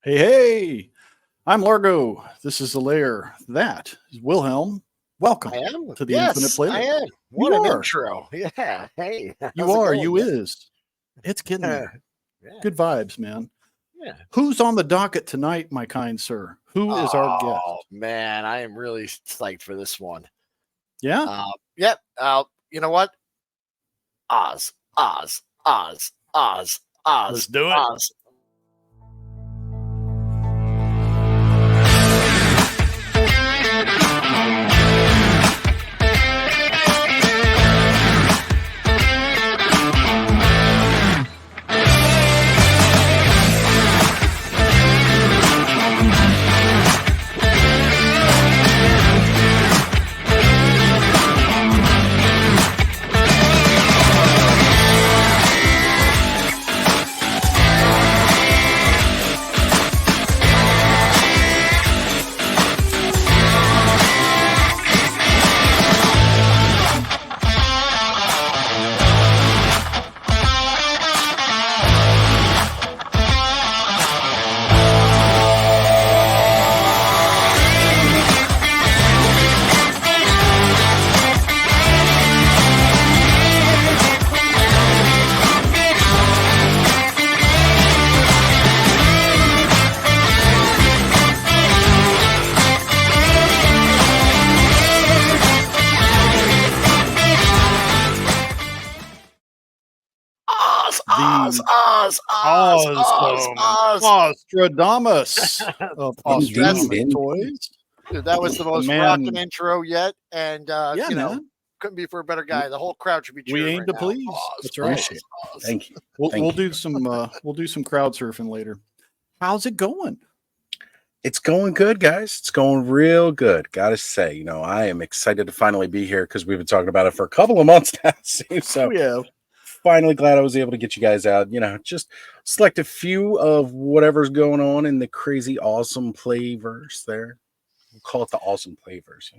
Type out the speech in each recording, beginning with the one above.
Hey, hey, I'm Largo. This is the lair. That is Wilhelm. Welcome I am. to the Infinite Yes, Playlist. I am. What an intro. Yeah. Hey. You how's it are. going, You man? is. It's getting there. Yeah. Good vibes, man. Yeah. Who's on the docket tonight, my kind sir? Who is our guest? Oh, man. I am really psyched for this one. Yeah? Yep. You know what? Oz. Let's do it. Oz. Ozstradamus of Ozstradamus Toyz. Dude, that was the most rocking intro yet. And, you know, couldn't be for a better guy. The whole crowd should be cheering. We aim right to now. please. That's right. Thank you. We'll do some crowd surfing later. How's it going? It's going good, guys. It's going real good. Gotta say, you know, I am excited to finally be here because we've been talking about it for a couple of months now. So yeah, finally glad I was able to get you guys out. You know, just select a few of whatever's going on in the crazy awesome playverse there. We'll call it the awesome playverse.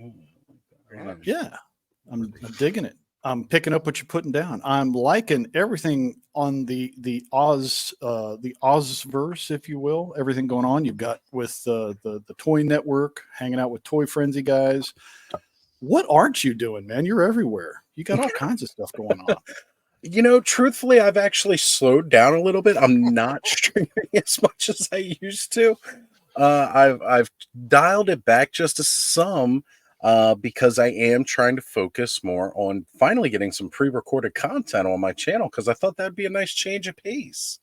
Yeah, I'm digging it. I'm picking up what you're putting down. I'm liking everything on the Ozverse, if you will. Everything going on. You've got with the Toy Network, hanging out with Toy Frenzy guys. What aren't you doing, man? You're everywhere. You got all kinds of stuff going on. You know, truthfully, I've actually slowed down a little bit. I'm not streaming as much as I used to. I've dialed it back just to some. Because I am trying to focus more on finally getting some pre-recorded content on my channel because I thought that'd be a nice change of pace.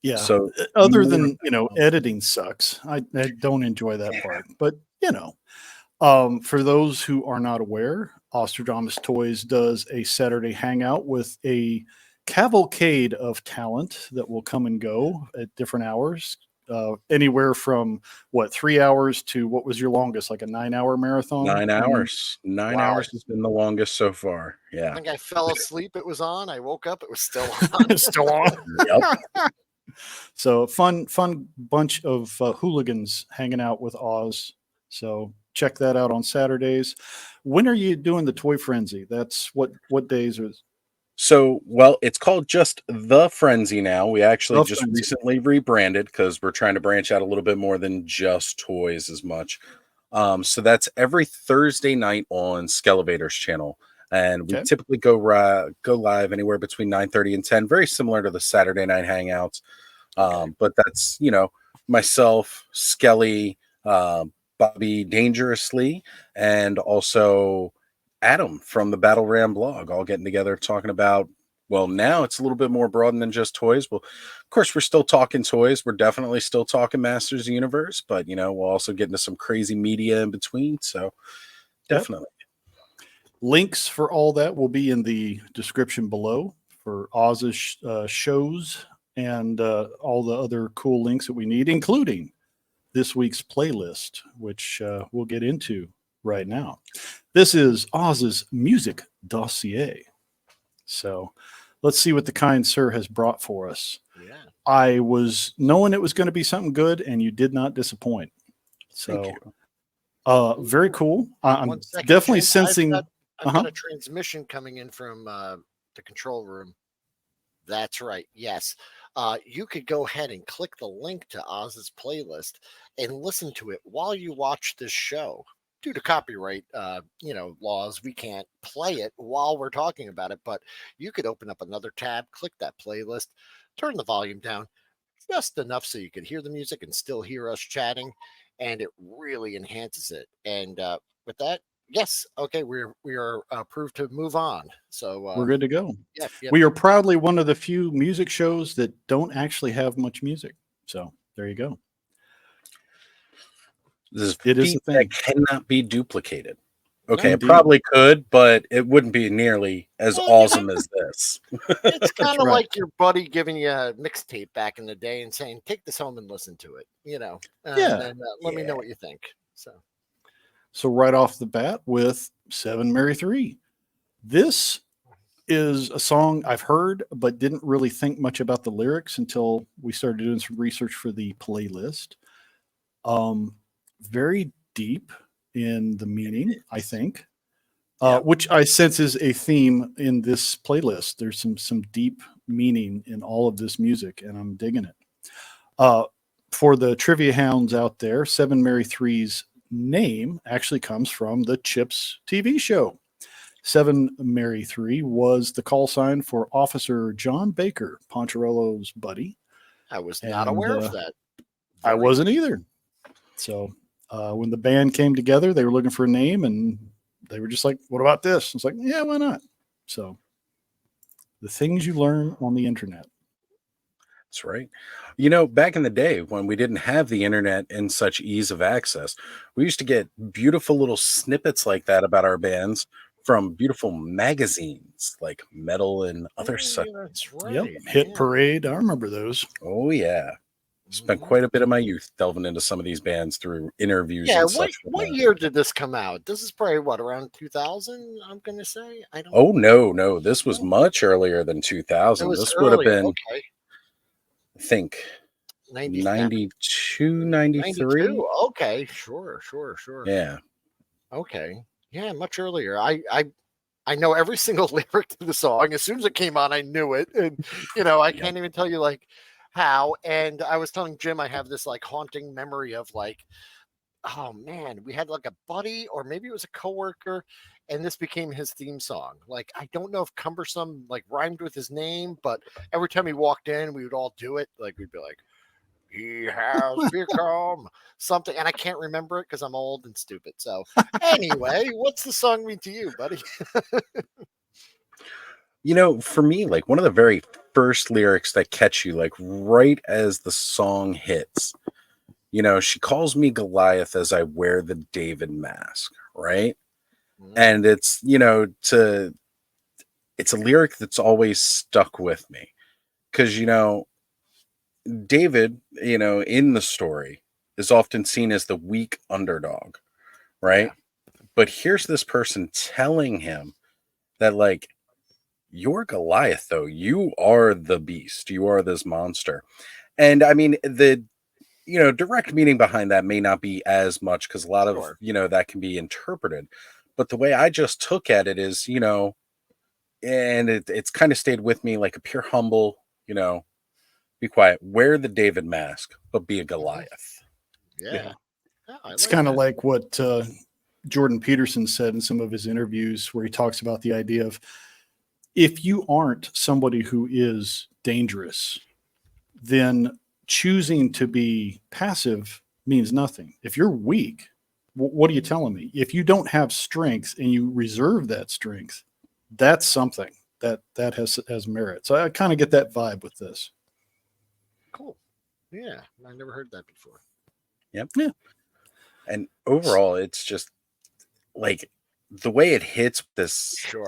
Yeah. So other than, you know, editing sucks. I don't enjoy that part. But, you know, for those who are not aware, Ozstradamus Toyz does a Saturday hangout with a cavalcade of talent that will come and go at different hours. Anywhere from 3 hours to what was your longest, like a 9-hour marathon? 9 hours. 9 hours has been the longest so far. Yeah. I think I fell asleep. It was on. I woke up. It was still on. It's still on. Yep. So fun bunch of hooligans hanging out with Oz. So check that out on Saturdays. When are you doing the Toy Frenzy? That's what days is? So, well, it's called just The Frenzy now. We actually recently rebranded because we're trying to branch out a little bit more than just toys as much. So that's every Thursday night on Skelevator's channel. And we typically go live anywhere between 9:30 and 10, very similar to the Saturday night hangouts. But that's, you know, myself, Skelly, Bobby Dangerously, and also Adam from the Battle Ram blog, all getting together talking about, well, now it's a little bit more broad than just toys. Well, of course, we're still talking toys. We're definitely still talking Masters of the Universe, but, you know, we'll also get into some crazy media in between. So definitely. Links for all that will be in the description below for Oz's shows and all the other cool links that we need, including this week's playlist, which we'll get into right now. This is Oz's music dossier. So let's see what the kind sir has brought for us. Yeah. I was knowing it was going to be something good, and you did not disappoint. So, very cool. I'm definitely Jim, sensing. I've got a transmission coming in from the control room. That's right. Yes. You could go ahead and click the link to Oz's playlist and listen to it while you watch this show. Due to copyright, laws, we can't play it while we're talking about it. But you could open up another tab, click that playlist, turn the volume down just enough so you could hear the music and still hear us chatting, and it really enhances it. And with that, yes, okay, we are approved to move on. So we're good to go. Yep. We are proudly one of the few music shows that don't actually have much music. So there you go. It is a thing that cannot be duplicated. Okay, it probably could, but it wouldn't be nearly as awesome as this. It's kind of like your buddy giving you a mixtape back in the day and saying, "Take this home and listen to it." And let me know what you think. So right off the bat with 7 Mary 3. This is a song I've heard, but didn't really think much about the lyrics until we started doing some research for the playlist. Very deep in the meaning, I think, which I sense is a theme in this playlist. There's some deep meaning in all of this music, and I'm digging it. For the trivia hounds out there, 7 Mary 3's name actually comes from the Chips TV show. 7 Mary 3 was the call sign for Officer John Baker, Poncherello's buddy. I was not aware of that. I wasn't either. So when the band came together, they were looking for a name, and they were just like, what about this? It's like, yeah, why not? So the things you learn on the internet. That's right. Back in the day when we didn't have the internet and such ease of access, we used to get beautiful little snippets like that about our bands from beautiful magazines like Metal and other such. That's right. Yep. Hit Parade. I remember those. Oh, yeah. Spent quite a bit of my youth delving into some of these bands through interviews. Yeah, and such. What year did this come out? This is probably around 2000. I'm going to say. I don't. Oh no! This was much earlier than 2000. This would have been, I think, 92, 93. 92? Okay, sure. Yeah. Okay. Yeah, much earlier. I know every single lyric to the song. As soon as it came on, I knew it, and I can't even tell you how. And I was telling Jim, I have this haunting memory of oh man, we had a buddy, or maybe it was a coworker, and this became his theme song. I don't know if Cumbersome rhymed with his name, but every time he walked in, we would all do it. We'd be like, he has become something, and I can't remember it because I'm old and stupid. So anyway, what's the song mean to you, buddy? For me, one of the very first lyrics that catch you, right as the song hits, she calls me Goliath as I wear the David mask, right? And it's, it's a lyric that's always stuck with me because, David, in the story is often seen as the weak underdog, right? Yeah. But here's this person telling him that, you're Goliath, though. You are the beast. You are this monster. And I mean, the, direct meaning behind that may not be as much because a lot of, that can be interpreted. But the way I just took at it is, and it's kind of stayed with me like a pure humble, be quiet, wear the David mask, but be a Goliath. Yeah. It's kind of like what Jordan Peterson said in some of his interviews where he talks about the idea of if you aren't somebody who is dangerous, then choosing to be passive means nothing. If you're weak, what are you telling me? If you don't have strength and you reserve that strength, that's something that has merit. So I kind of get that vibe with this. Cool. Yeah. I never heard that before. Yep. Yeah. And overall, it's just the way it hits this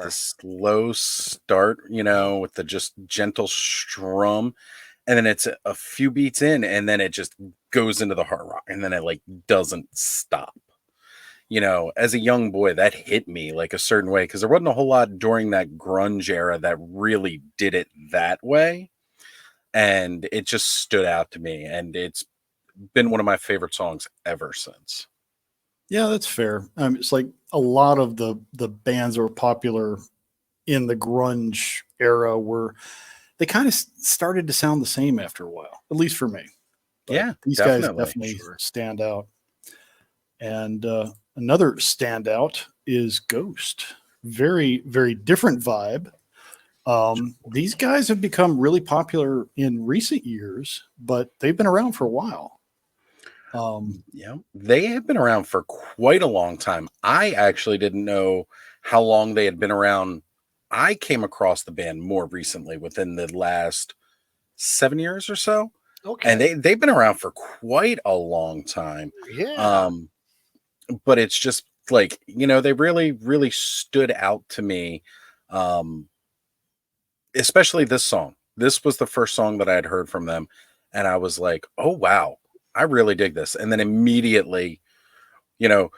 slow start, with the just gentle strum, and then it's a few beats in, and then it just goes into the hard rock, and then it doesn't stop. As a young boy, that hit me a certain way because there wasn't a whole lot during that grunge era that really did it that way. and it just stood out to me, and it's been one of my favorite songs ever since. Yeah, that's fair. It's like a lot of the bands that were popular in the grunge era were they kind of started to sound the same after a while, at least for me. But Yeah, these guys definitely. definitely stand out. And another standout is Ghost. Very, very different vibe. These guys have become really popular in recent years, but they've been around for a while. Yeah, they have been around for quite a long time. I actually didn't know how long they had been around. I came across the band more recently, within the last 7 years or so. Okay. And they've been around for quite a long time. Yeah. But it's just like, they really, really stood out to me. Especially this song. This was the first song that I had heard from them. And I was like, oh, wow, I really dig this. And then immediately, you know,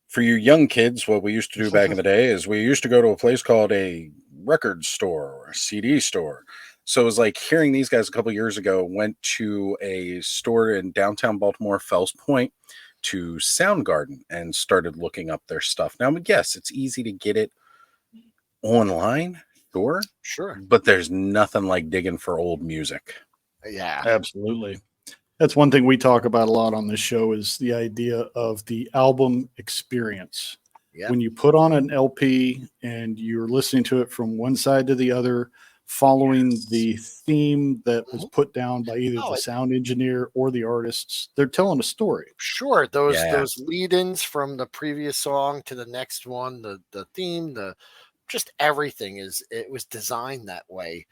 for you young kids, what we used to do back in the day is we used to go to a place called a record store or a CD store. So it was like hearing these guys a couple years ago, went to a store in downtown Baltimore, Fells Point, to Soundgarden, and started looking up their stuff. Now, yes, it's easy to get it online, Sure. but there's nothing like digging for old music. Yeah. Absolutely. That's one thing we talk about a lot on this show is the idea of the album experience. Yep. When you put on an LP and you're listening to it from one side to the other, following the theme that was put down by either the sound engineer or the artists, they're telling a story. Sure. Those lead-ins from the previous song to the next one, the theme, just everything it was designed that way.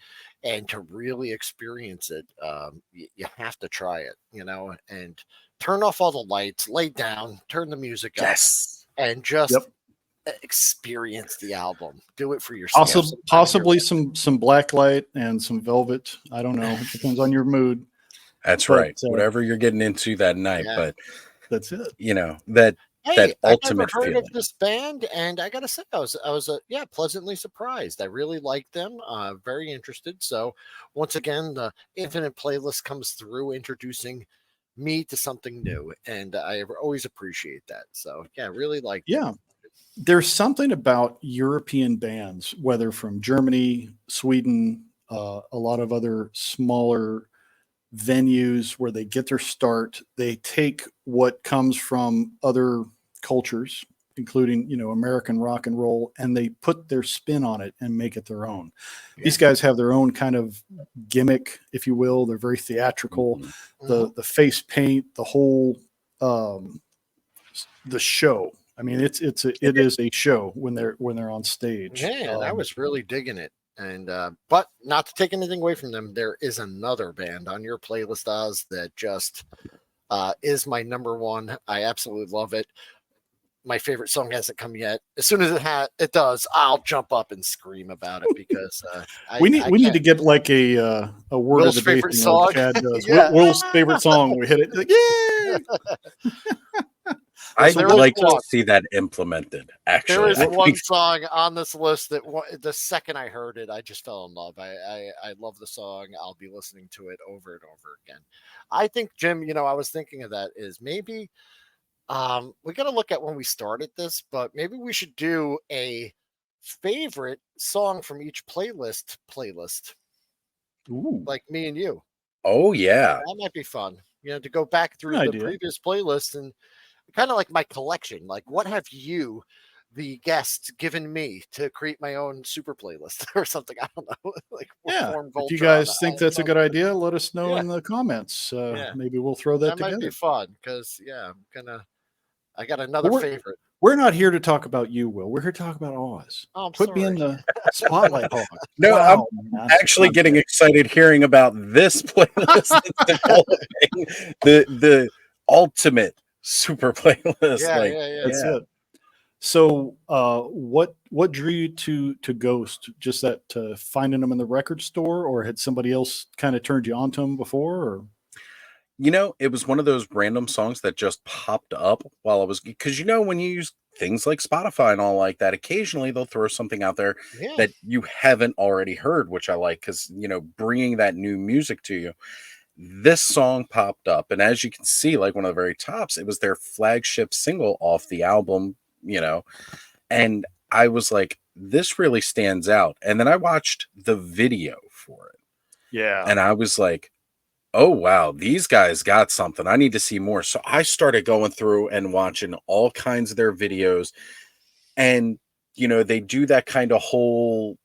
And to really experience it, you have to try it, and turn off all the lights, lay down, turn the music up, and just experience the album. Do it for yourself. Also, possibly some black light and some velvet. I don't know. It depends on your mood. That's right. Whatever you're getting into that night, but that's it. That ultimate I've never heard feeling. of this band, and I gotta say, I was pleasantly surprised. I really liked them. Very interested. So once again, the Infinite Playlist comes through, introducing me to something new, and I always appreciate that. So yeah, really like. Yeah, there's something about European bands, whether from Germany, Sweden, a lot of other smaller venues where they get their start. They take what comes from other cultures, including, American rock and roll, and they put their spin on it and make it their own. Yeah. These guys have their own kind of gimmick, if you will. They're very theatrical. Mm-hmm. The face paint, the whole the show. I mean, it is a show when they're on stage. Yeah, I was really digging it. And but not to take anything away from them, there is another band on your playlist, Oz, that just is my number one. I absolutely love it. My favorite song hasn't come yet. As soon as it does, I'll jump up and scream about it because we need to get like a word Will's of the day favorite song. Like Chad does. Will's favorite song. We hit it. Like, yay! I'd like to see that implemented. Actually, there is one song on this list that the second I heard it, I just fell in love. I love the song. I'll be listening to it over and over again. I think, Jim, I was thinking of that is maybe we got to look at when we started this, but maybe we should do a favorite song from each playlist. Ooh. Like me and you. Oh yeah, that might be fun. To go back through the previous playlist and kind of like my collection. Like, what have you, the guest, given me to create my own super playlist or something? I don't know. Like, if you guys think that's a good idea, let us know in the comments. Maybe we'll throw that together. Might be fun because I got another favorite. We're not here to talk about you, Will. We're here to talk about Oz. Put me in the spotlight, Oz. No, wow, I'm actually getting excited hearing about this playlist that's developing the ultimate super playlist. That's it. So what drew you to Ghost? Just that finding them in the record store, or had somebody else kind of turned you on to them before? Or It was one of those random songs that just popped up while I was, because when you use things like Spotify and all like that, occasionally they'll throw something out there Yeah. that you haven't already heard, which I like because, bringing that new music to you. This song popped up, and as you can see, like one of the very tops, it was their flagship single off the album, and I was like, this really stands out. And then I watched the video for it, Yeah. and I was like, oh wow, these guys got something. I need to see more. So I started going through and watching all kinds of their videos, and they do that kind of whole,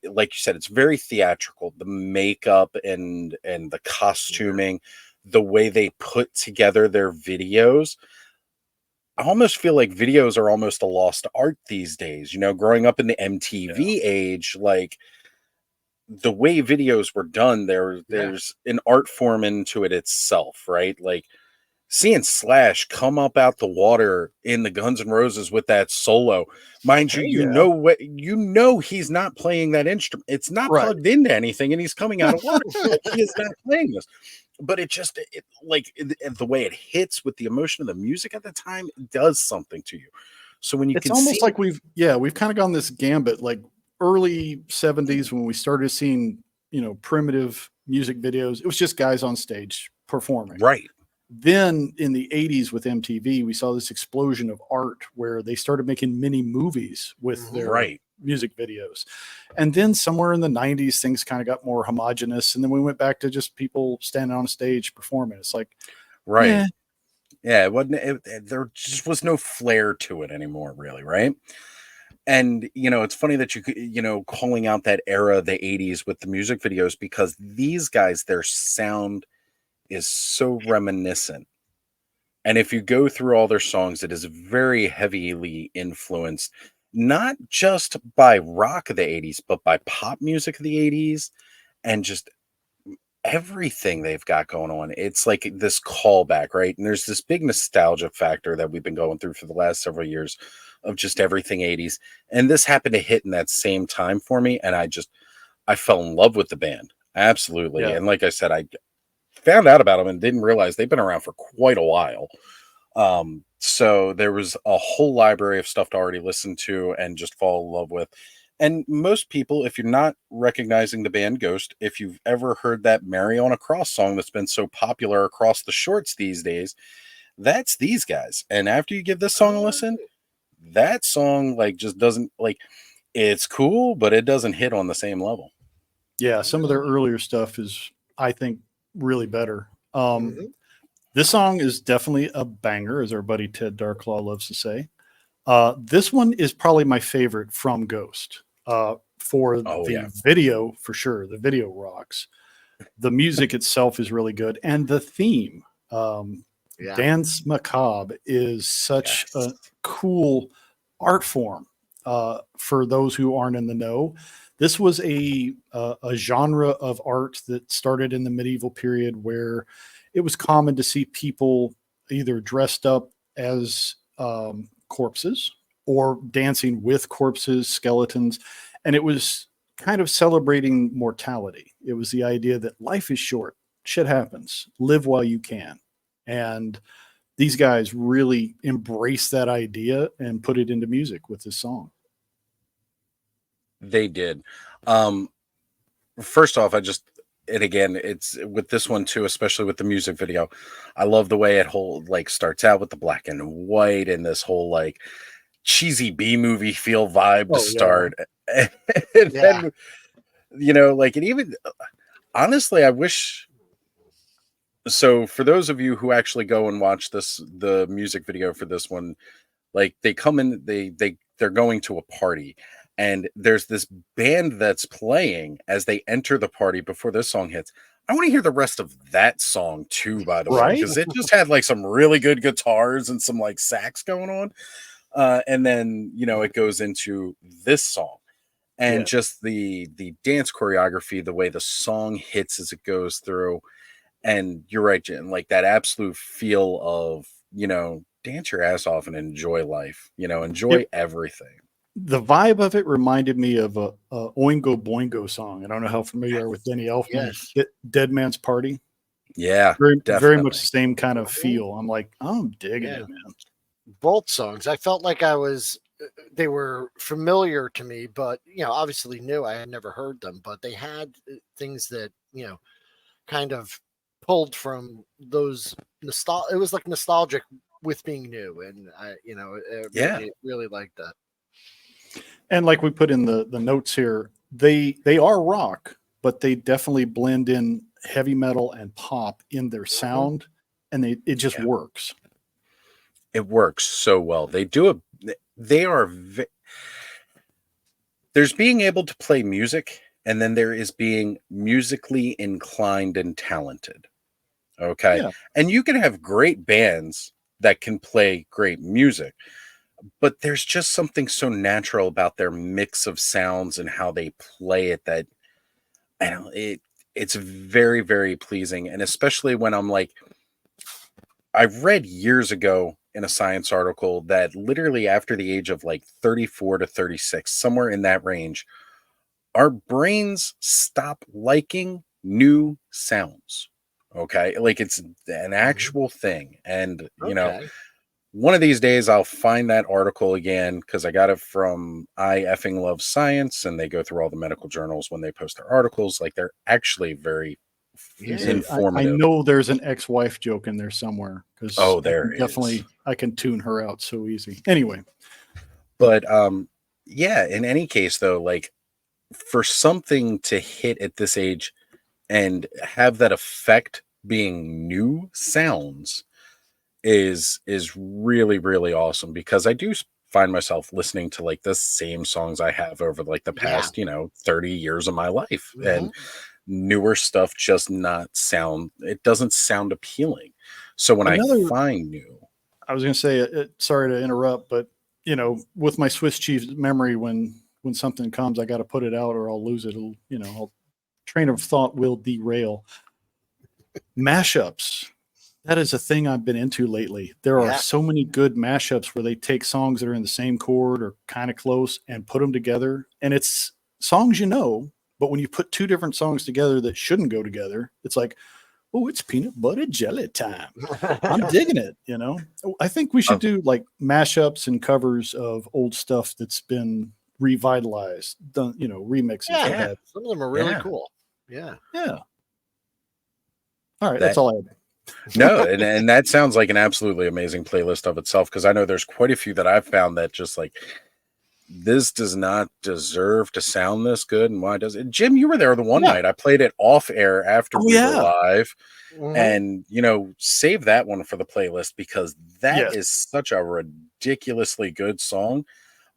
like you said, it's very theatrical. The makeup and the costuming, the way they put together their videos. I almost feel like videos are almost a lost art these days. Growing up in the MTV age, like the way videos were done, there's an art form into it itself, right? Like seeing Slash come up out the water in the Guns N' Roses with that solo, mind you, he's not playing that instrument. It's not Right. plugged into anything, and he's coming out of water. He is not playing this. But the way it hits with the emotion of the music at the time, it does something to you. So when it's almost like we've kind of gone this gambit, like early 70s when we started seeing, primitive music videos. It was just guys on stage performing. Right. Then in the 80s with MTV, we saw this explosion of art where they started making mini movies with their music videos. And then somewhere in the 90s, things kind of got more homogenous. And then we went back to just people standing on stage performing. It's like, right. Yeah, it wasn't. There just was no flair to it anymore, really, right? And it's funny that you calling out that era, the 80s, with the music videos, because these guys, their sound is so reminiscent. And if you go through all their songs, it is very heavily influenced, not just by rock of the 80s, but by pop music of the 80s and just everything they've got going on. It's like this callback, right? And there's this big nostalgia factor that we've been going through for the last several years of just everything 80s. And this happened to hit in that same time for me. And I fell in love with the band. Absolutely. Yeah. And like I said, I found out about them and didn't realize they've been around for quite a while. So there was a whole library of stuff to already listen to and just fall in love with. And most people, if you're not recognizing the band Ghost, if you've ever heard that Mary on a Cross song that's been so popular across the shorts these days, that's these guys. And after you give this song a listen, that song just doesn't, it's cool, but it doesn't hit on the same level. Yeah, some of their earlier stuff is, I think, really better. This song is definitely a banger, as our buddy Ted Darklaw loves to say. This one is probably my favorite from Ghost. For the video, for sure. The video rocks. The music itself is really good. And the theme, Dance Macabre, is such a cool art form for those who aren't in the know. This was a genre of art that started in the medieval period where it was common to see people either dressed up as corpses or dancing with corpses, skeletons. And it was kind of celebrating mortality. It was the idea that life is short, shit happens, live while you can. And these guys really embraced that idea and put it into music with this song. They did. First off, and again, it's with this one too, especially with the music video. I love the way it starts out with the black and white and this whole cheesy B movie feel vibe to start. And then, it even, honestly, I wish. So for those of you who actually go and watch the music video for this one, they come in, they're going to a party. And there's this band that's playing as they enter the party before this song hits. I want to hear the rest of that song too, by the way, because it just had some really good guitars and some sax going on. And then, it goes into this song and just the dance choreography, the way the song hits as it goes through. And you're right, Jen, that absolute feel of, dance your ass off and enjoy life, enjoy everything. The vibe of it reminded me of a Oingo Boingo song. I don't know how familiar you are with Denny Elfman. Yes. Dead Man's Party. Yeah, very much definitely. the same kind of feel. I'm like, I'm digging Yeah. it, man. Both songs, I felt like they were familiar to me, but obviously new. I had never heard them, but they had things that kind of pulled from those It was like nostalgic with being new, and I Yeah. really liked that. And like we put in the notes here, they are rock, but they definitely blend in heavy metal and pop in their sound, and it just Yeah. works. It works so well. They are there's being able to play music, and then there is being musically inclined and talented. Okay. Yeah. And you can have great bands that can play great music, but there's just something so natural about their mix of sounds and how they play it that I don't it's very, very pleasing. And especially when I'm like, I read years ago in a science article that literally after the age of like 34 to 36, somewhere in that range, our brains stop liking new sounds. Okay. Like it's an Mhm. actual thing. And, Okay. one of these days I'll find that article again because I got it from I effing love science, and they go through all the medical journals when they post their articles. Like they're actually very And Yeah. say, I informative. know there's an ex-wife joke in there somewhere because Oh, there is. I can tune her out so easy. Anyway, But yeah, in any case though, like for something to hit at this age and have that effect being new sounds is really, really awesome because I do find myself listening to like the same songs I have over like the Yeah. past 30 years of my life, and Mhm. newer stuff just not sound it doesn't sound appealing. So when I another find new, I was going to say, sorry to interrupt, but with my Swiss cheese memory, when something comes, I got to put it out or I'll lose it. Train of thought will derail. Mashups. That is a thing I've been into lately. There are Yeah. so many good mashups where they take songs that are in the same chord or kind of close and put them together, and it's songs but when you put two different songs together that shouldn't go together, it's like, oh, it's peanut butter jelly time. I'm digging it. I think we should oh do like mashups and covers of old stuff that's been revitalized, done, remixes. What Yeah. yeah, have Some of them are really yeah, cool. Yeah. Yeah. All right, that's that all I had. no, and that sounds like an absolutely amazing playlist of itself because I know there's quite a few that I've found that just like this does not deserve to sound this good. And why does it? Jim, you were there the one Yeah. night. I played it off air after Oh we were yeah. live, Mhm. and save that one for the playlist because that Yes. is such a ridiculously good song.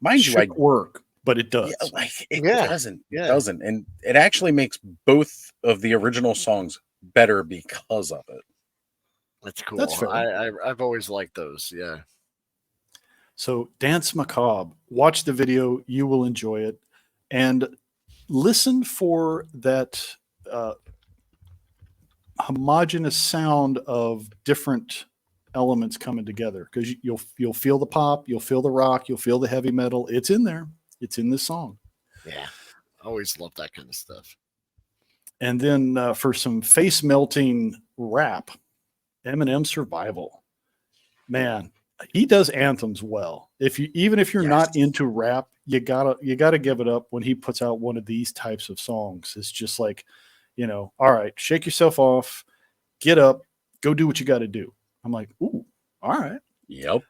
Mind you, Shouldn't work, but it yeah, does. like it Yeah. doesn't, Yeah. and it actually makes both of the original songs better because of it. That's That's cool. fair. I've always liked those. Yeah. So Dance Macabre, watch the video, you will enjoy it, and listen for that homogenous sound of different elements coming together because you'll feel the pop, you'll feel the rock, you'll feel the heavy metal. It's in there. It's in this song. Yeah. Always love that kind of stuff. And then for some face melting rap, Eminem Survival. Man, he does anthems well. Even if you're Yes. not into rap, you gotta give it up when he puts out one of these types of songs. It's just like, all right, shake yourself off, get up, go do what you got to do. I'm like, ooh, all right. Yep.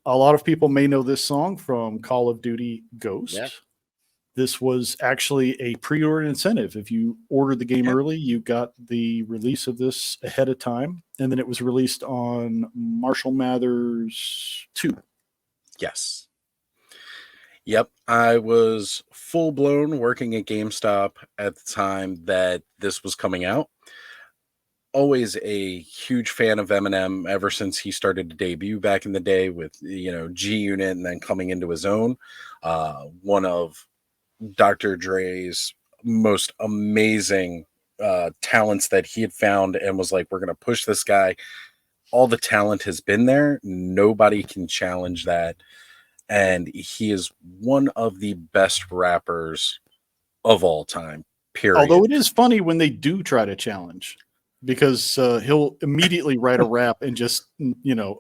A lot of people may know this song from Call of Duty Ghost. Yeah. This was actually a pre-order incentive. If you ordered the game Yep. early, you got the release of this ahead of time, and then it was released on Marshall Mathers 2. Yes. Yep. I was full blown working at GameStop at the time that this was coming out. Always a huge fan of Eminem ever since he started to debut back in the day with, G Unit and then coming into his own. One of Dr. Dre's most amazing talents that he had found and was like, we're going to push this guy. All the talent has been there. Nobody can challenge that. And he is one of the best rappers of all time, Although period. it is funny when they do try to challenge. because he'll immediately write a rap and just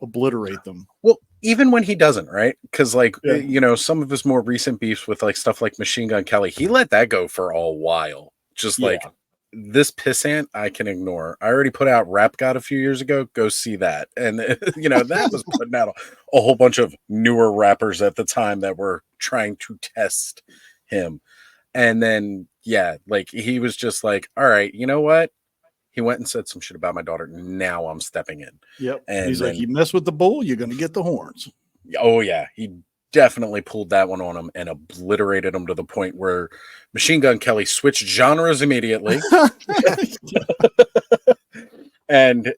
obliterate them. Well, even when he doesn't, right? Because Yeah. some of his more recent beefs with like stuff like Machine Gun Kelly, he let that go for a while. Just Yeah. like this pissant, I can ignore. I already put out Rap God a few years ago. Go see that, and that was putting out a whole bunch of newer rappers at the time that were trying to test him. And then like he was just like, all right, you know what? He went and said some shit about my daughter. Now I'm stepping in. Yep. And He's then, like, you mess with the bull, you're going to get the horns. oh yeah, he definitely pulled that one on him and obliterated him to the point where Machine Gun Kelly switched genres immediately. and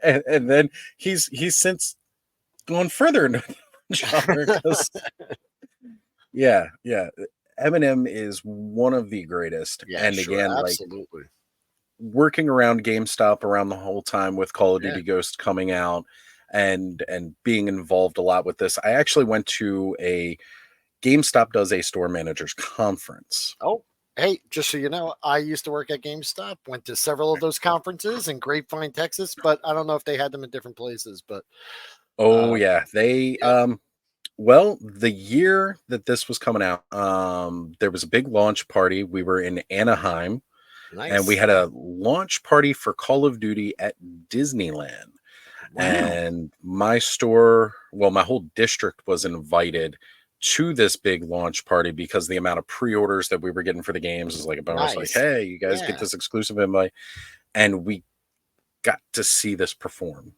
then he's since gone further into genre. Yeah. Eminem is one of the greatest. Yeah, and sure, again, absolutely. like working around GameStop around the whole time with Call of Duty Yeah. Ghost coming out and being involved a lot with this. I actually went to GameStop does a store managers conference. Oh, hey, just so you know, I used to work at GameStop, went to several of those conferences in Grapevine, Texas, but I don't know if they had them in different places, but Oh yeah, they well, the year that this was coming out, there was a big launch party. We were in Anaheim. nice. And we had a launch party for Call of Duty at Disneyland. Wow. And my store, well, my whole district was invited to this big launch party because the amount of pre-orders that we were getting for the games is like a bonus. Nice. Like, hey, you guys get Yeah. this exclusive invite. And we got to see this perform.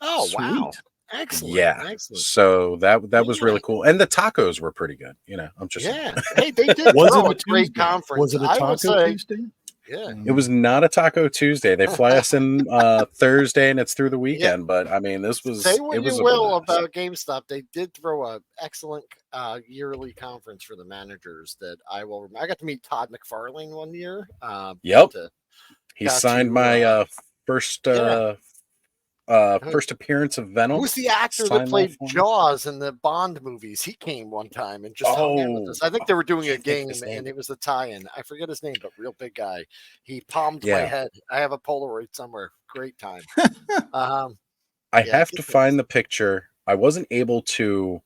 Oh, wow. Sweet. Excellent. Yeah. Excellent. So that was Yeah. really cool. And the tacos were pretty good. I'm just Yeah. Hey, they did Was throw it a a great Tuesday? conference. Was it a I will Taco say, Tuesday? yeah. It was not a Taco Tuesday. They fly us in Thursday and it's through the weekend. But I mean, this was Say what it was you a will blast. about GameStop. They did throw a excellent yearly conference for the managers that I will remember. I got to meet Todd McFarlane one year. Yep. to- He got signed to, my first yeah. first appearance of Venom. Who's the actor that Signed played that for me. Jaws in the Bond movies? He came one time and just hung out with us. I think they were doing a can't think of game his name. and it was a tie-in. I forget his name, but real big guy. He palmed my Yeah. head. I have a Polaroid somewhere. Great time. I yeah, have good to things. find the picture. I wasn't able to.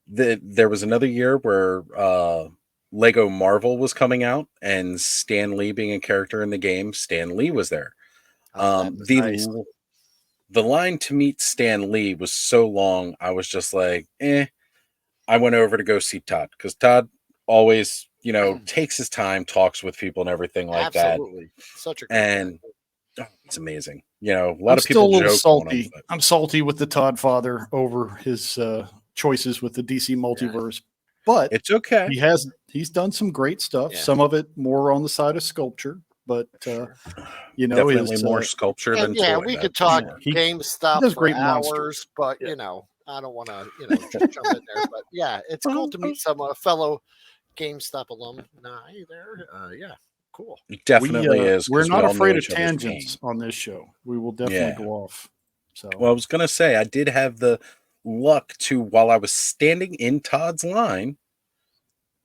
There was another year where Lego Marvel was coming out, and Stan Lee being a character in the game. Stan Lee was there. Oh, that was The nice. the line to meet Stan Lee was so long. I was just like, I went over to go see Todd because Todd always, takes his time, talks with people and everything like Absolutely. Such a that. great And it's amazing. A lot I'm of still people a little joke on him. salty. But I'm salty with the Todd father over his choices with the DC multiverse, but it's okay. he's done some great stuff. Yeah. Some of it more on the side of sculpture, but Sure. Definitely his, more sculpture And than yeah, toy, we that's could for talk sure. He GameStop does for great hours, monsters. but Yeah. I don't want to, just jump in there. But yeah, it's cool to meet some fellow GameStop alumni there. Yeah, cool. It definitely is. We're 'Cause we not all know afraid of each other's tangents pain. on this show. We will definitely Yeah. go off. So Well, I was gonna say I did have the luck to, while I was standing in Todd's line,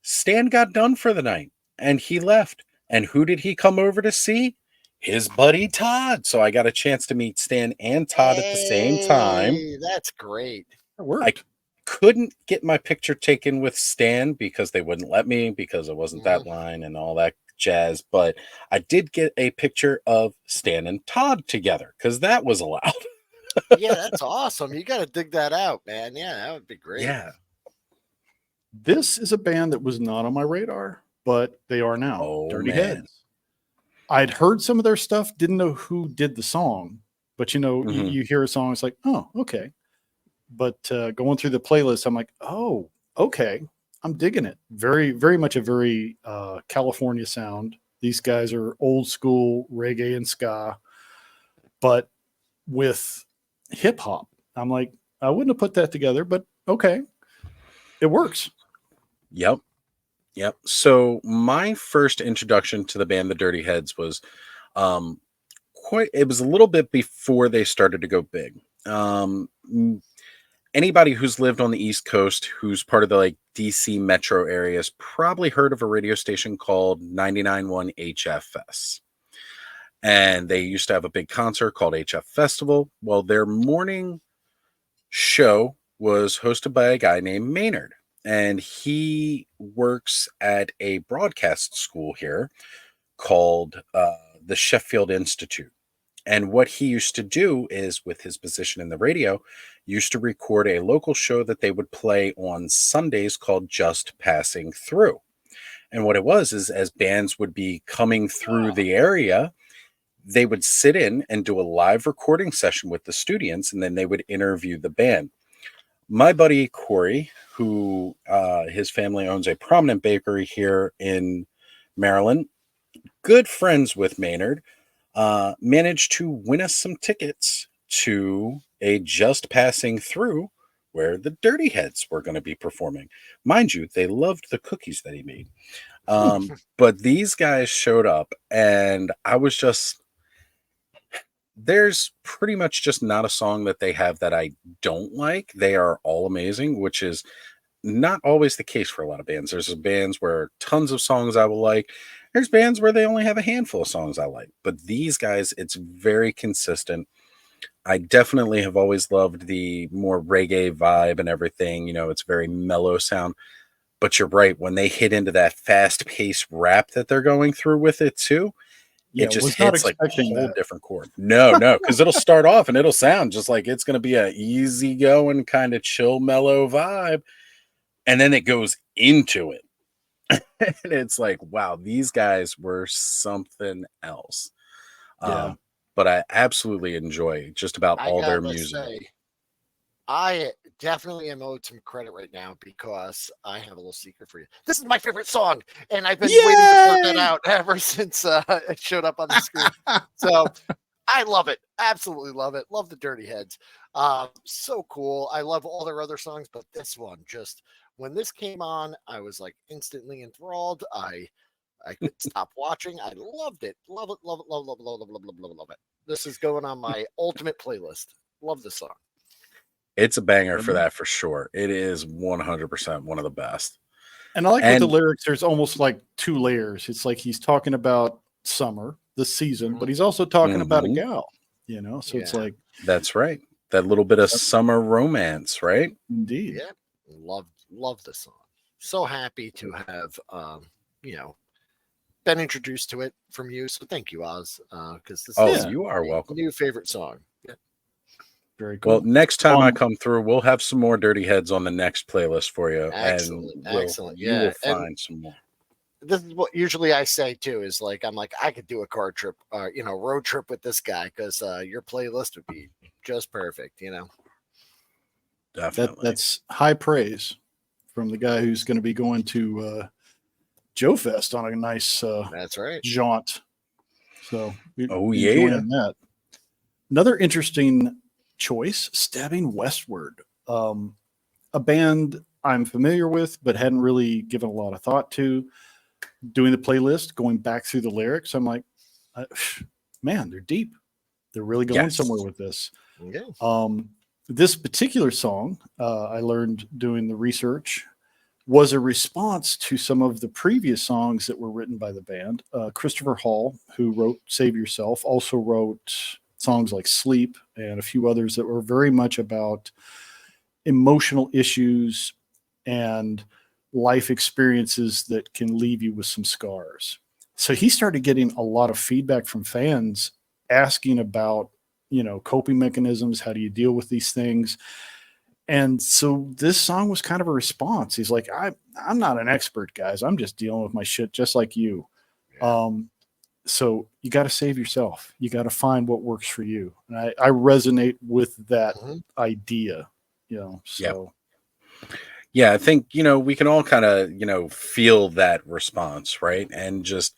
Stan got done for the night and he left. And who did he come over to see? His buddy Todd. So I got a chance to meet Stan and Todd at the same time. Hey, that's great. it worked. Couldn't get my picture taken with Stan because they wouldn't let me because it wasn't that line and all that jazz. But I did get a picture of Stan and Todd together because that was allowed. Yeah, that's awesome. You got to dig that out, man. Yeah, that would be great. Yeah. This is a band that was not on my radar, but they are now. Oh, Dirty man. Heads. I'd heard some of their stuff, didn't know who did the song, but you hear a song, it's like, oh, okay. But going through the playlist, I'm like, oh, okay. I'm digging it. Very, very much a very California sound. These guys are old school reggae and ska, but with hip hop. I'm like, I wouldn't have put that together, but okay. It works. Yep. So my first introduction to the band The Dirty Heads was it was a little bit before they started to go big. Anybody who's lived on the East Coast, who's part of the DC metro areas, probably heard of a radio station called 99.1 HFS. And they used to have a big concert called HF Festival. Well, their morning show was hosted by a guy named Maynard, and he works at a broadcast school here called the Sheffield Institute. And what he used to do is, with his position in the radio, used to record a local show that they would play on Sundays called Just Passing Through. And what it was is, as bands would be coming through the area, they would sit in and do a live recording session with the students, and then they would interview the band. My buddy Corey, who his family owns a prominent bakery here in Maryland, good friends with Maynard, managed to win us some tickets to a Just Passing Through where the Dirty Heads were going to be performing. Mind you, they loved the cookies that he made. But these guys showed up, and I was just... There's pretty much just not a song that they have that I don't like. They are all amazing, which is not always the case for a lot of bands. There's bands where tons of songs I will like. There's bands where they only have a handful of songs I like. But these guys, it's very consistent. I definitely have always loved the more reggae vibe and everything. You know, it's very mellow sound. But you're right. When they hit into that fast-paced rap that they're going through with it too, yeah, it just was not hits like a expecting whole that. different chord. No, because it'll start off and it'll sound just like it's going to be a easygoing kind of chill, mellow vibe. And then it goes into it. And it's like, wow, these guys were something else. Yeah. But I absolutely enjoy just about all their music. Say, I definitely am owed some credit right now because I have a little secret for you. This is my favorite song, and I've been waiting to work that out ever since it showed up on the screen. So I love it. Absolutely love it. Love the Dirty Heads. So cool. I love all their other songs, but this one, just when this came on, I was like instantly enthralled. I could stop watching. I loved it. Love it. Love it. Love, love, love, love, love, love, love, love it. This is going on my ultimate playlist. Love this song. It's a banger for that, for sure. It is 100% one of the best. And I like with the lyrics, there's almost like two layers. It's like he's talking about summer, the season, but he's also talking about a gal, you know? So it's like... That's right. That little bit of summer romance, right? Indeed. Yeah. Love this song. So happy to have, been introduced to it from you. So thank you, Oz, because this is you are welcome. New favorite song. Yeah. Very cool. Well, next time I come through, we'll have some more Dirty Heads on the next playlist for you. Excellent. Excellent. You will find some more. This is what usually I say too, is like, I'm like, I could do a car trip, road trip with this guy, because your playlist would be just perfect, Definitely. That's high praise from the guy who's going to be going to Joe Fest on a nice that's right. jaunt. So enjoying that. Another interesting choice, Stabbing Westward, a band I'm familiar with but hadn't really given a lot of thought to. Doing the playlist, going back through the lyrics, I'm like, man, they're deep. They're really going somewhere with this. Yeah. This particular song, I learned doing the research, was a response to some of the previous songs that were written by the band. Christopher Hall, who wrote Save Yourself, also wrote songs like Sleep and a few others that were very much about emotional issues and life experiences that can leave you with some scars. So he started getting a lot of feedback from fans asking about, coping mechanisms. How do you deal with these things? And so this song was kind of a response. He's like, I'm not an expert, guys. I'm just dealing with my shit just like you. Yeah. So you got to save yourself. You got to find what works for you. And I resonate with that idea, so. Yeah, I think, we can all kind of, feel that response, right? And just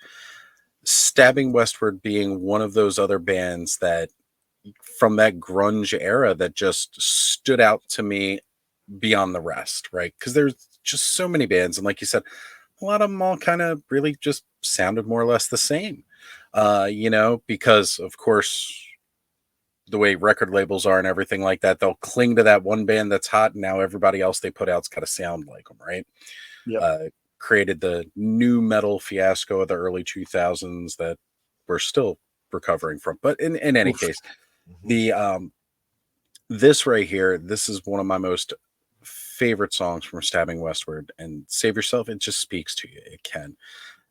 Stabbing Westward being one of those other bands that from that grunge era that just stood out to me beyond the rest, right? Because there's just so many bands. And like you said, a lot of them all kind of really just sounded more or less the same, because of course, the way record labels are and everything like that, they'll cling to that one band that's hot, and now everybody else they put out's got to sound like them, right? Yeah. Created the new metal fiasco of the early 2000s that we're still recovering from. But in any Oof. case, the this right here, this is one of my most favorite songs from Stabbing Westward, and Save Yourself. It just speaks to you. It can.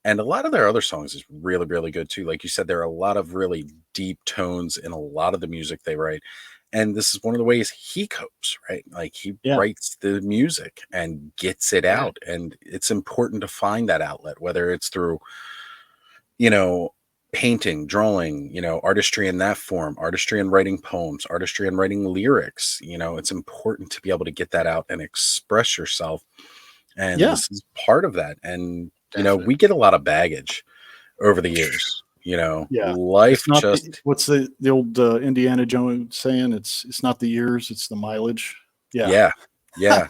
And a lot of their other songs is really, really good too. Like you said, there are a lot of really deep tones in a lot of the music they write. And this is one of the ways he copes, right? Like he Yeah. writes the music and gets it Yeah. out. And it's important to find that outlet, whether it's through, you know, painting, drawing, you know, artistry in that form, artistry in writing poems, artistry in writing lyrics. You know, it's important to be able to get that out and express yourself. And Yeah. this is part of that. And, you know, Definitely. we get a lot of baggage over the years. You know, Yeah. life It's not just what's the old Indiana Jones saying? It's not the years, it's the mileage. Yeah. yeah.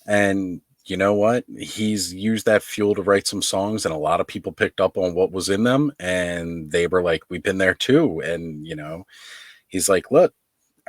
And you know what? He's used that fuel to write some songs, and a lot of people picked up on what was in them, and they were like, "We've been there too." And you know, he's like, "Look,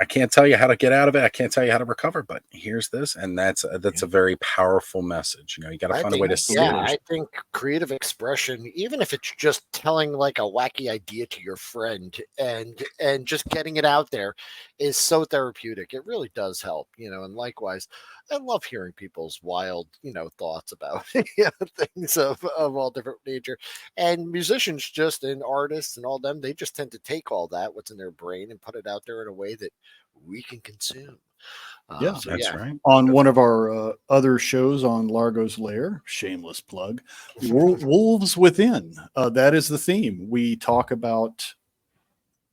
I can't tell you how to get out of it. I can't tell you how to recover, but here's this," and that's a very powerful message. You know, you got to I find a way think, to see it. I think creative expression, even if it's just telling like a wacky idea to your friend and just getting it out there, is so therapeutic. It really does help, you know. And likewise, I love hearing people's wild, you know, thoughts about things of all different nature. And musicians, just and artists and all them, they just tend to take all that what's in their brain and put it out there in a way that we can consume. Yeah. So That's yeah, right. On one of our other shows on Largo's Lair, shameless plug, Wolves Within. That is the theme. We talk about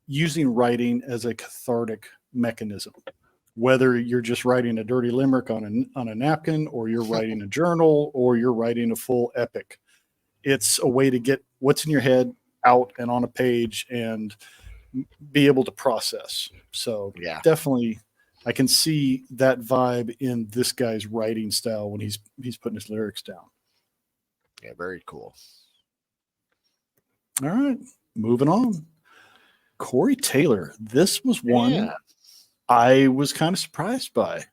using writing as a cathartic mechanism. Whether you're just writing a dirty limerick on a napkin, or you're writing a journal, or you're writing a full epic, it's a way to get what's in your head out and on a page and be able to process. So yeah. definitely, I can see that vibe in this guy's writing style when he's putting his lyrics down. Yeah, very cool. All right, moving on. Corey Taylor. This was one Yeah. I was kind of surprised by.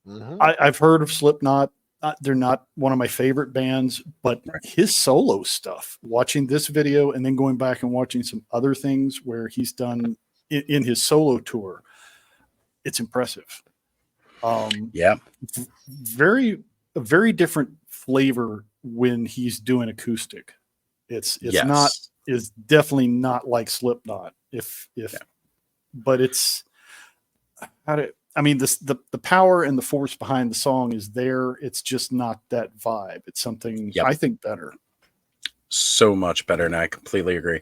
Mhm. I've heard of Slipknot. They're not one of my favorite bands, but Right. his solo stuff, watching this video and then going back and watching some other things where he's done in his solo tour, it's impressive. Yeah. Very, a very different flavor when he's doing acoustic. It's Yes. not, is definitely not like Slipknot. But it's I mean, the power and the force behind the song is there. It's just not that vibe. It's something Yep. I think better. So much better, and I completely agree.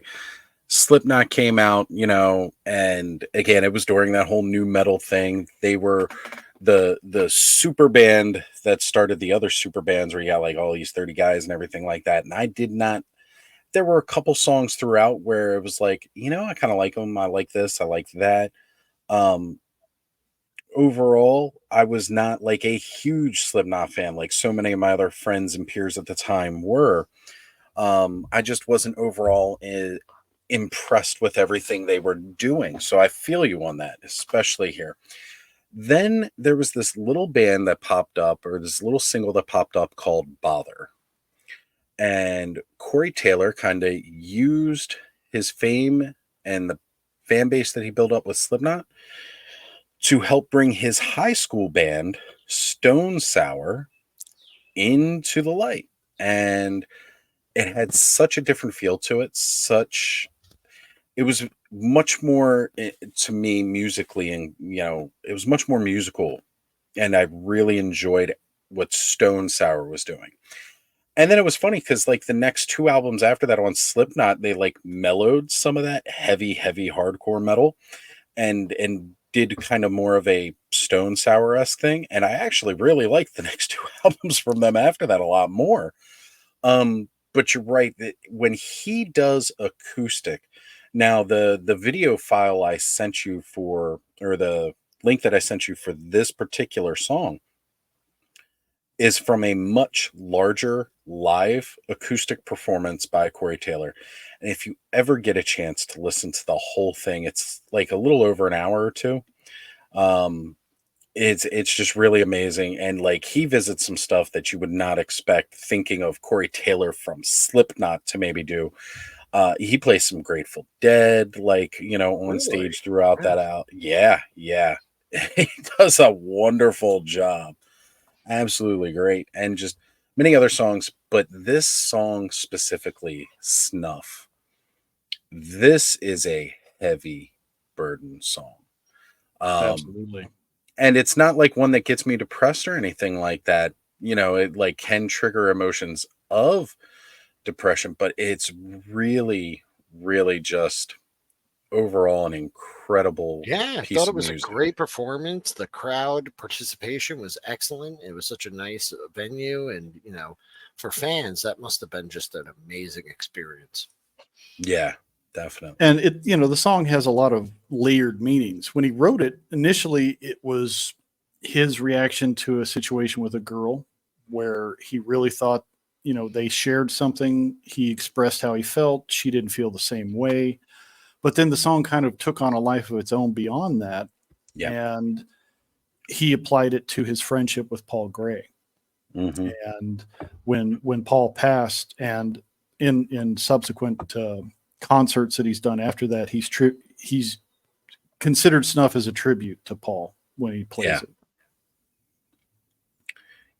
Slipknot came out, you know, and again, it was during that whole new metal thing. They were the super band that started the other super bands where you got like all these 30 guys and everything like that. And I did not, there were a couple songs throughout where it was like, you know, I kind of like them. I like this, I like that. Um, Overall, I was not like a huge Slipknot fan, like so many of my other friends and peers at the time were. I just wasn't overall impressed with everything they were doing. So I feel you on that, especially here. Then there was this little band that popped up, or this little single that popped up called Bother. And Corey Taylor kind of used his fame and the fan base that he built up with Slipknot to help bring his high school band, Stone Sour, into the light. And it had such a different feel to it. It was much more to me musically, and you know, it was much more musical. And I really enjoyed what Stone Sour was doing. And then it was funny because like the next two albums after that on Slipknot, they like mellowed some of that heavy hardcore metal and did kind of more of a Stone Sour-esque thing. And I actually really liked the next two albums from them after that a lot more. But you're right that when he does acoustic, now the video file I sent you for, or the link that I sent you for this particular song, is from a much larger live acoustic performance by Corey Taylor. And if you ever get a chance to listen to the whole thing, it's like a little over an hour or two. It's just really amazing. And like he visits some stuff that you would not expect thinking of Corey Taylor from Slipknot to maybe do. He plays some Grateful Dead, like, on Really? stage throughout Wow. that out. Yeah, yeah. He does a wonderful job. Absolutely great. And just many other songs, but this song specifically, Snuff. This is a heavy burden song. Absolutely. And it's not like one that gets me depressed or anything like that. It like can trigger emotions of depression, but it's really, really just overall an incredible Yeah, I piece thought it of was a music. great performance. The crowd participation was excellent. It was such a nice venue, and for fans, that must have been just an amazing experience. Yeah, definitely. And the song has a lot of layered meanings. When he wrote it, initially it was his reaction to a situation with a girl where he really thought, they shared something. He expressed how he felt. She didn't feel the same way. But then the song kind of took on a life of its own beyond that. Yeah. And he applied it to his friendship with Paul Gray. Mm-hmm. And when Paul passed, and in subsequent concerts that he's done after that, he's considered Snuff as a tribute to Paul when he plays it.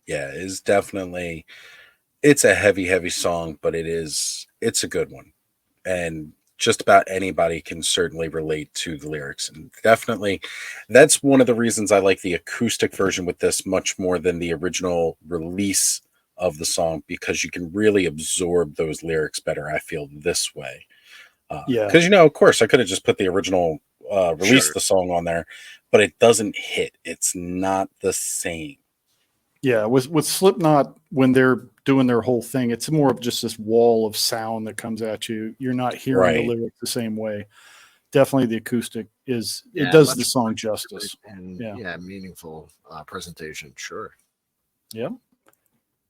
Yeah, it's a heavy, heavy song, but it's a good one. And just about anybody can certainly relate to the lyrics. And definitely that's one of the reasons I like the acoustic version with this much more than the original release of the song, because you can really absorb those lyrics better, I feel, this way. Because, of course, I could have just put the original release the song on there, but it doesn't hit. It's not the same. Yeah, with Slipknot, when they're doing their whole thing, it's more of just this wall of sound that comes at you. You're not hearing the lyrics the same way. Definitely the acoustic it does the song justice. And meaningful presentation. Sure. Yeah.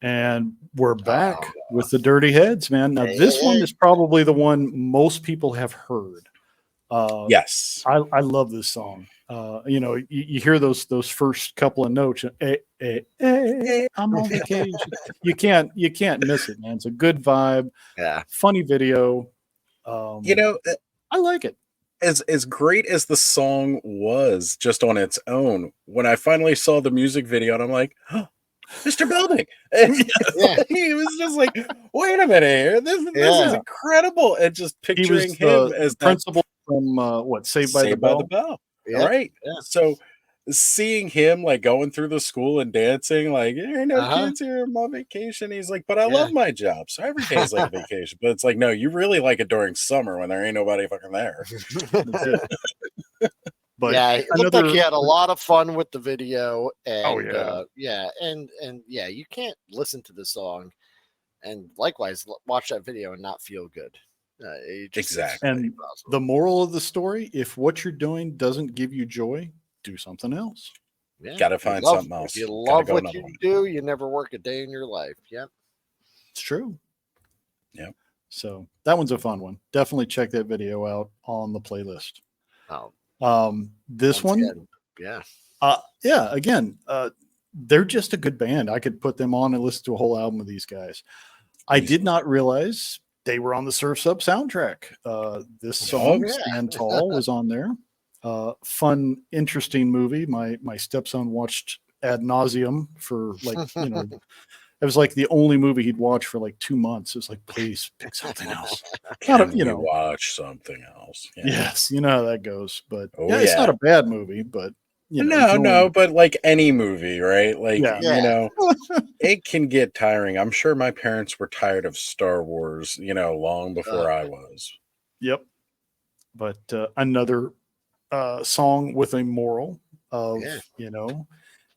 And we're back with the Dirty Heads, man. Now, this one is probably the one most people have heard. Yes. I love this song. You hear those first couple of notes. I'm on vacation. You can't miss it, man. It's a good vibe. Yeah. Funny video. I like it. As great as the song was just on its own, when I finally saw the music video, and I'm like, oh, Mr. Belding. He was just like, wait a minute here. This is incredible. And just picturing him as the principal from Saved by the Bell. All right. Yeah. So seeing him like going through the school and dancing, like, there ain't no kids here, I'm on vacation. He's like, but I love my job. So every day is like a vacation. But it's like, no, you really like it during summer when there ain't nobody fucking there. But it looked like he had a lot of fun with the video. And you can't listen to the song and likewise watch that video and not feel good. Exactly. And the moral of the story, if what you're doing doesn't give you joy, do something else. Yeah. Got to find something else. If you love what you do, you never work a day in your life. Yep. It's true. Yep. So that one's a fun one. Definitely check that video out on the playlist. This one. Again, they're just a good band. I could put them on and listen to a whole album of these guys. I did not realize they were on the Surf's Up soundtrack. This song, Stand Tall, was on there. Fun, interesting movie. My stepson watched ad nauseum for it was like the only movie he'd watch for like 2 months. It was like, please pick something else. Watch something else. Yeah. Yes, you know how that goes. But it's not a bad movie, but but like any movie, right? Like, it can get tiring. I'm sure my parents were tired of Star Wars, long before I was. Yep. But another song with a moral of,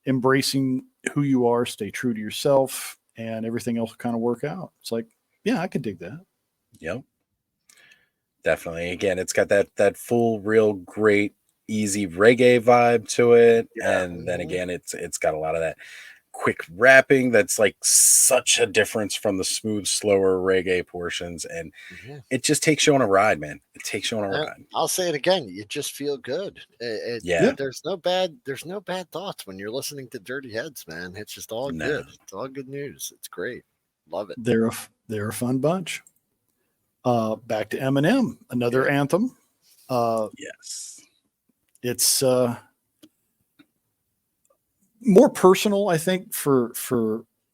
embracing who you are, stay true to yourself, and everything else will kind of work out. It's like, I could dig that. Yep. Definitely. Again, it's got that full, real great, easy reggae vibe to it. Yeah. And then again, it's got a lot of that quick rapping that's like such a difference from the smooth, slower reggae portions. And it just takes you on a ride, man. It takes you on a ride. I'll say it again. You just feel good. There's no bad thoughts when you're listening to Dirty Heads, man. It's just all good. It's all good news. It's great. Love it. They're a fun bunch. Back to Eminem, another anthem. Yes. It's more personal, I think, for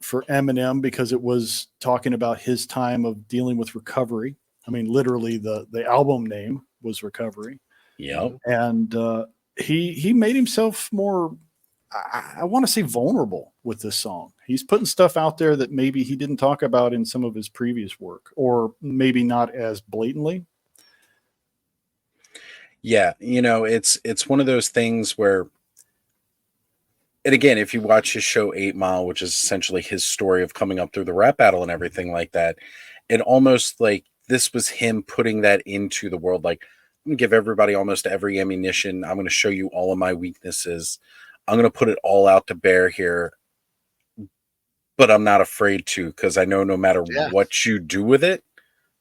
Eminem, because it was talking about his time of dealing with recovery. I mean, literally, the album name was Recovery. Yep. And he made himself more, I want to say, vulnerable with this song. He's putting stuff out there that maybe he didn't talk about in some of his previous work, or maybe not as blatantly. Yeah, it's one of those things where, and again, if you watch his show 8 Mile, which is essentially his story of coming up through the rap battle and everything like that, it almost like this was him putting that into the world. Like, I'm gonna give everybody almost every ammunition. I'm gonna show you all of my weaknesses. I'm gonna put it all out to bear here, but I'm not afraid to, because I know no matter what you do with it,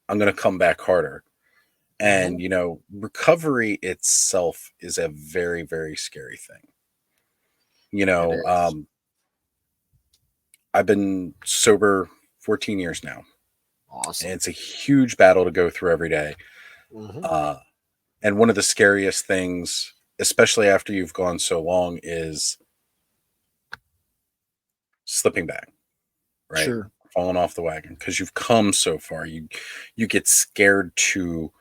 I'm gonna come back harder. And recovery itself is a very, very scary thing. I've been sober 14 years now. Awesome. And it's a huge battle to go through every day. And one of the scariest things, especially after you've gone so long, is slipping back, right? Sure. Falling off the wagon, because you've come so far. You get scared to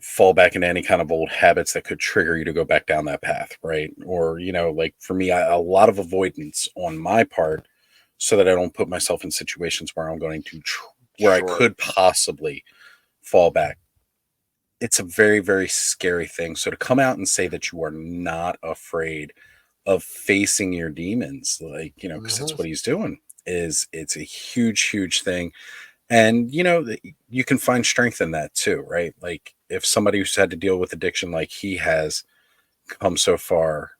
fall back into any kind of old habits that could trigger you to go back down that path, right? Or, like for me, a lot of avoidance on my part, so that I don't put myself in situations where I'm going to, where I could possibly fall back. It's a very, very scary thing. So to come out and say that you are not afraid of facing your demons, like, because that's what he's doing, it's a huge, huge thing. And, you can find strength in that too, right? Like, if somebody who's had to deal with addiction like he has come so far,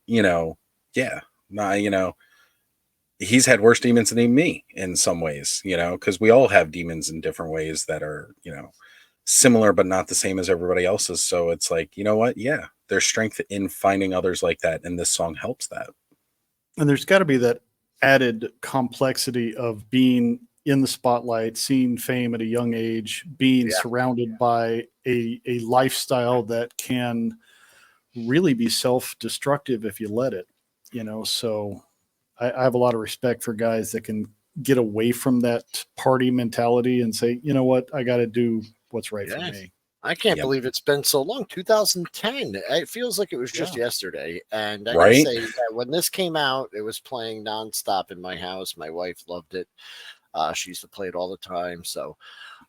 he's had worse demons than me in some ways, because we all have demons in different ways that are, similar but not the same as everybody else's. So it's like, you know what? Yeah, there's strength in finding others like that. And this song helps that. And there's got to be that added complexity of being in the spotlight, seeing fame at a young age, being surrounded by a lifestyle that can really be self-destructive if you let it, so I have a lot of respect for guys that can get away from that party mentality and say, you know what, I got to do what's right for me. I can't believe it's been so long. 2010. It feels like it was just yesterday. And I gotta say that when this came out, it was playing nonstop in my house. My wife loved it. She used to play it all the time. So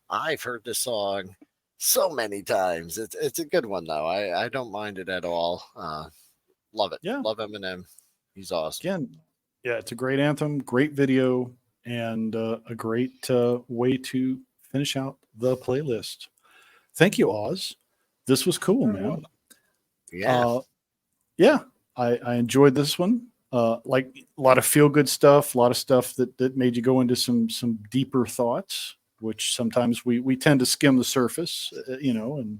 I've heard this song so many times. It's a good one though. I don't mind it at all. Love it. Yeah. Love Eminem. He's awesome. Again, it's a great anthem, great video, and a great way to finish out the playlist. Thank you, Oz. This was cool, man. Yeah. I enjoyed this one. Like a lot of feel good stuff, a lot of stuff that made you go into some deeper thoughts, which sometimes we tend to skim the surface, and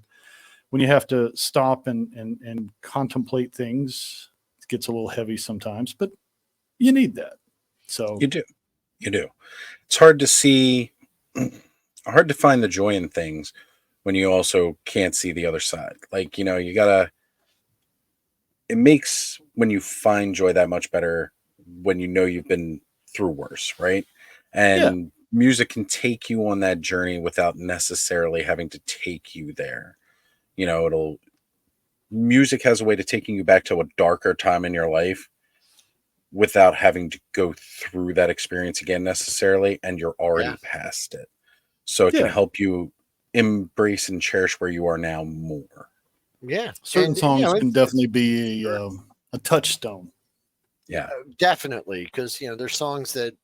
when you have to stop and contemplate things, it gets a little heavy sometimes, but you need that. So you do. It's hard to see, hard to find the joy in things when you also can't see the other side. Like, you gotta, it makes when you find joy that much better when you've been through worse, right? And music can take you on that journey without necessarily having to take you there. Music has a way to taking you back to a darker time in your life without having to go through that experience again necessarily, and you're already past it. So it can help you embrace and cherish where you are now more. Yeah. Certain songs can definitely be a touchstone. Yeah. Definitely. Because, there's songs that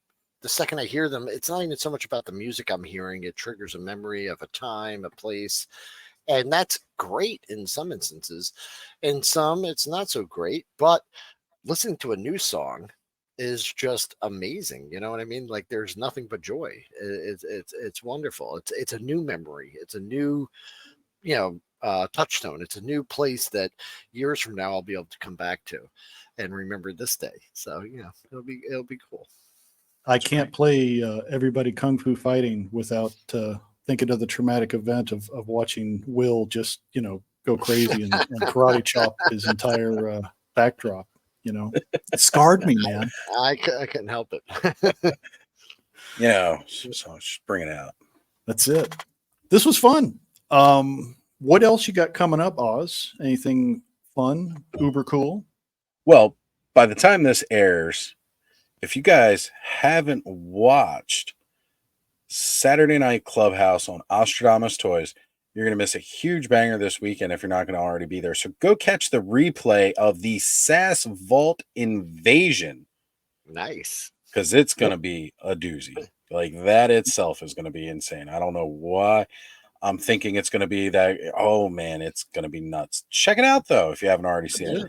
the second I hear them, it's not even so much about the music I'm hearing. It triggers a memory of a time, a place. And that's great in some instances. In some, it's not so great. But listening to a new song is just amazing. You know what I mean? Like, there's nothing but joy. It's wonderful. It's a new memory. It's a new, touchstone. It's a new place that years from now I'll be able to come back to and remember this day. So it'll be cool. I can't play Everybody Kung Fu Fighting without thinking of the traumatic event of watching Will just, go crazy and karate chop his entire backdrop. It scarred me, man. I couldn't help it. So just bring it out. That's it. This was fun. What else you got coming up, Oz? Anything fun, uber cool? Well, by the time this airs, if you guys haven't watched Saturday Night Clubhouse on Ozstradamus Toyz, you're going to miss a huge banger this weekend if you're not going to already be there. So go catch the replay of the SAS Vault Invasion. Nice. Because it's going to be a doozy. Like, that itself is going to be insane. I don't know why. I'm thinking it's going to be that. Oh, man, it's going to be nuts. Check it out, though, if you haven't already seen it.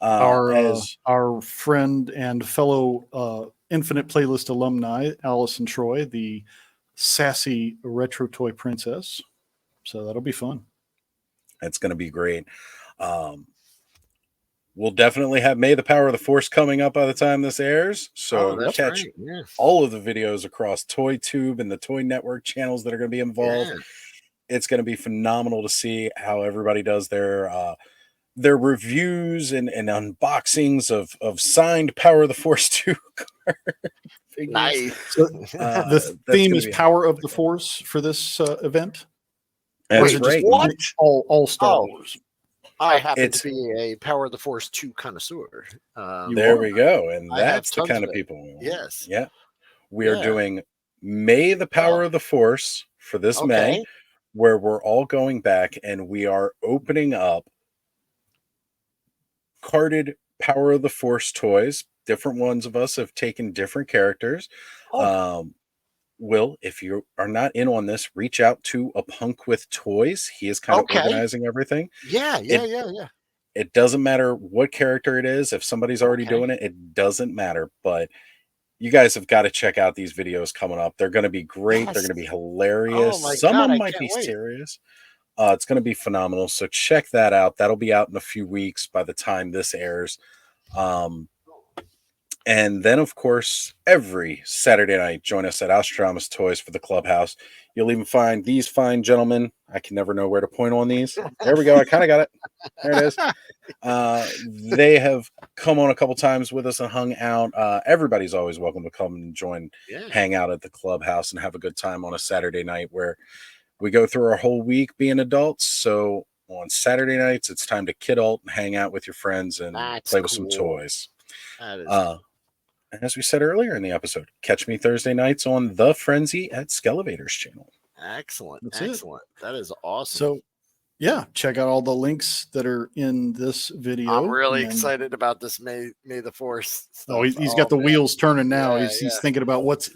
Our friend and fellow Infinite Playlist alumni, Allison Troy, the sassy retro toy princess. So that'll be fun. It's going to be great. We'll definitely have May the Power of the Force coming up by the time this airs. So catch all of the videos across ToyTube and the Toy Network channels that are going to be involved. Yeah. It's going to be phenomenal to see how everybody does their reviews and unboxings of signed Power of the Force 2 cards. Nice. So, the theme is Power of the Force for this event. That's right. What? All Star Wars. I happen to be a Power of the Force 2 connoisseur. There we go. And that's the kind of people we want. Yes. Yeah. We are doing May the Power of the Force for this May, where we're all going back and we are opening up carded Power of the Force toys. Different ones of us have taken different characters. Will, if you are not in on this, reach out to A Punk with Toys. He is kind of organizing everything. Yeah. It doesn't matter what character it is. If somebody's already doing it, it doesn't matter. But you guys have got to check out these videos coming up. They're going to be great. Yes. They're going to be hilarious. Some of them might be serious. It's going to be phenomenal. So check that out. That'll be out in a few weeks by the time this airs. And then, of course, every Saturday night, join us at Ozstradamus Toyz for the Clubhouse. You'll even find these fine gentlemen. I can never know where to point on these. There we go. I kind of got it. There it is. They have come on a couple times with us and hung out. Everybody's always welcome to come and join, hang out at the Clubhouse and have a good time on a Saturday night where we go through our whole week being adults. So on Saturday nights, it's time to kidult and hang out with your friends and play with some toys. That is as we said earlier in the episode, catch me Thursday nights on The Frenzy at Skelevator's channel. Excellent. Excellent. That is awesome. So, check out all the links that are in this video. I'm really excited about this May the Force stuff. Oh, he's got the wheels turning now. He's thinking about what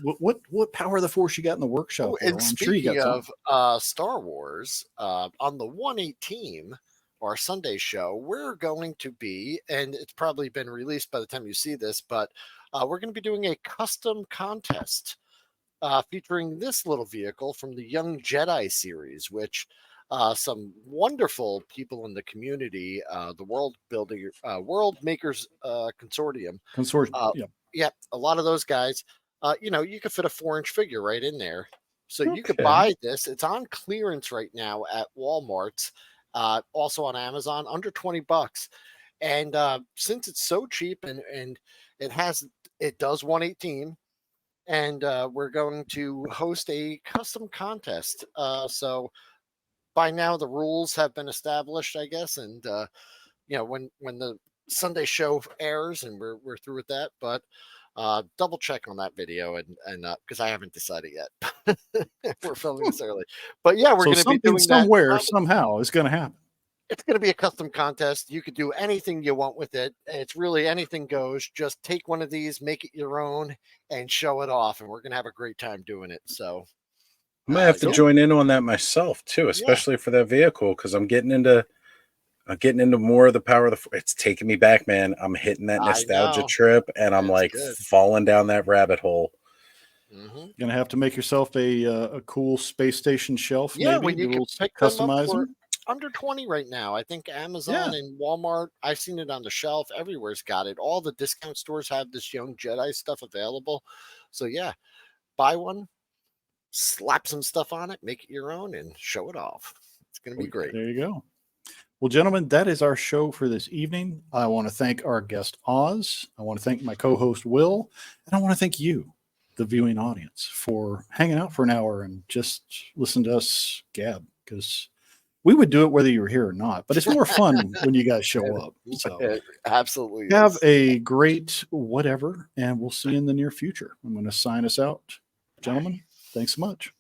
Power of the Force you got in the workshop. And speaking of Star Wars, on the 1/8 team, our Sunday show, we're going to be, and it's probably been released by the time you see this, but we're going to be doing a custom contest featuring this little vehicle from the Young Jedi series, which some wonderful people in the community, the World Makers Consortium. Yeah, a lot of those guys, you could fit a 4-inch figure right in there. So you could buy this. It's on clearance right now at Walmart's. Also on Amazon, under $20. And since it's so cheap and it does 1/18, and we're going to host a custom contest. So by now the rules have been established, I guess. And when the Sunday show airs and we're through with that, but double check on that video and because I haven't decided yet. We're filming this early, but we're going to be doing somewhere that. Somehow is going to happen. It's going to be a custom contest. You could do anything you want with it. It's really anything goes. Just take one of these, make it your own, and show it off. And we're going to have a great time doing it. So I might have to join in on that myself too, especially for that vehicle, because I'm getting into more of the Power of the Force. It's taking me back, man. I'm hitting that nostalgia trip, and I'm falling down that rabbit hole. Mm-hmm. You're gonna have to make yourself a cool space station shelf. Yeah, maybe when you can pick customize them. Under 20 right now. I think Amazon and Walmart, I've seen it on the shelf. Everywhere's got it. All the discount stores have this Young Jedi stuff available. So buy one, slap some stuff on it, make it your own, and show it off. It's going to be great. There you go. Well, gentlemen, that is our show for this evening. I want to thank our guest, Oz. I want to thank my co-host, Will. And I want to thank you, the viewing audience, for hanging out for an hour and just listen to us gab, because we would do it whether you were here or not. But it's more fun when you guys show up. So It absolutely have is. a great whatever, and we'll see you in the near future. I'm going to sign us out. Gentlemen, thanks so much.